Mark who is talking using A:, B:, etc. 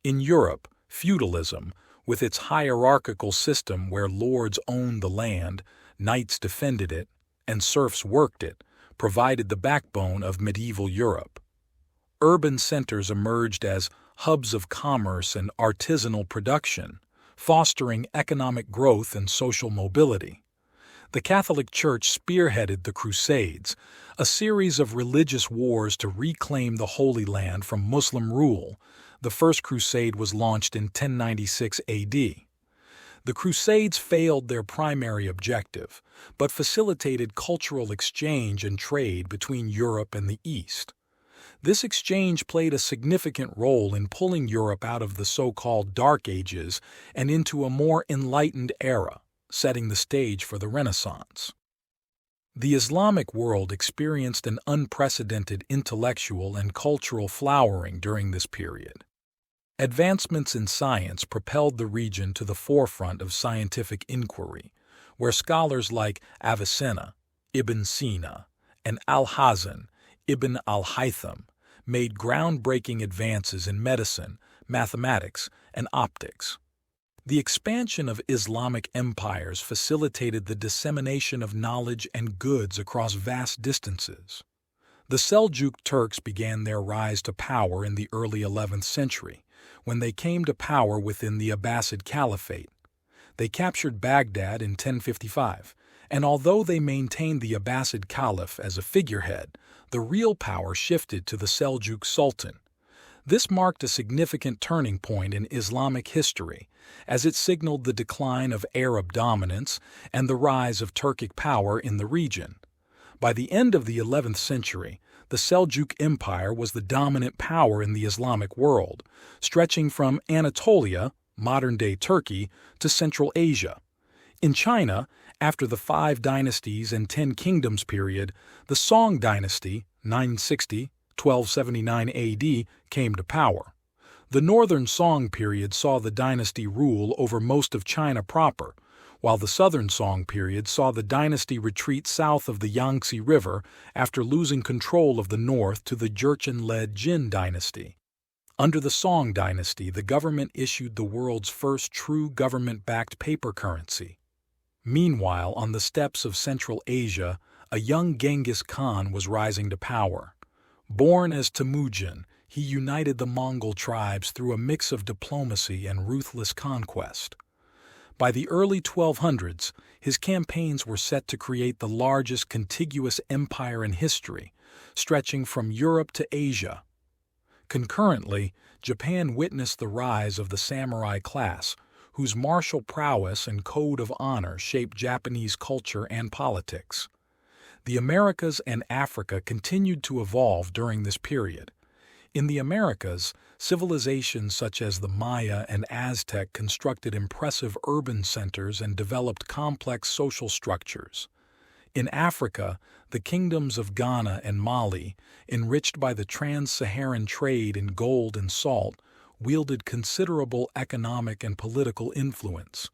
A: In Europe, feudalism, with its hierarchical system where lords owned the land, knights defended it, and serfs worked it, provided the backbone of medieval Europe. Urban centers emerged as hubs of commerce and artisanal production, fostering economic growth and social mobility. The Catholic Church spearheaded the Crusades, a series of religious wars to reclaim the Holy Land from Muslim rule. The First Crusade was launched in 1096 AD. The Crusades failed their primary objective, but facilitated cultural exchange and trade between Europe and the East. This exchange played a significant role in pulling Europe out of the so-called Dark Ages and into a more enlightened era, setting the stage for the Renaissance. The Islamic world experienced an unprecedented intellectual and cultural flowering during this period. Advancements in science propelled the region to the forefront of scientific inquiry, where scholars like Avicenna, Ibn Sina, and Al-Hazan, Ibn al-Haytham made groundbreaking advances in medicine, mathematics, and optics. The expansion of Islamic empires facilitated the dissemination of knowledge and goods across vast distances. The Seljuk Turks began their rise to power in the early 11th century, when they came to power within the Abbasid Caliphate. They captured Baghdad in 1055, and although they maintained the Abbasid Caliph as a figurehead, the real power shifted to the Seljuk Sultan. This marked a significant turning point in Islamic history, as it signaled the decline of Arab dominance and the rise of Turkic power in the region. By the end of the 11th century, the Seljuk Empire was the dominant power in the Islamic world, stretching from Anatolia, modern-day Turkey, to Central Asia. In China, after the 5 dynasties and 10 kingdoms period, the Song Dynasty, 960–1279 AD, came to power. The Northern Song period saw the dynasty rule over most of China proper, while the Southern Song period saw the dynasty retreat south of the Yangtze River after losing control of the north to the Jurchen-led Jin dynasty. Under the Song Dynasty, the government issued the world's first true government-backed paper currency. Meanwhile, on the steppes of Central Asia, a young Genghis Khan was rising to power. Born as Temujin, he united the Mongol tribes through a mix of diplomacy and ruthless conquest. By the early 1200s, his campaigns were set to create the largest contiguous empire in history, stretching from Europe to Asia. Concurrently, Japan witnessed the rise of the samurai class, whose martial prowess and code of honor shaped Japanese culture and politics. The Americas and Africa continued to evolve during this period. In the Americas, civilizations such as the Maya and Aztec constructed impressive urban centers and developed complex social structures. In Africa, the kingdoms of Ghana and Mali, enriched by the trans-Saharan trade in gold and salt, wielded considerable economic and political influence.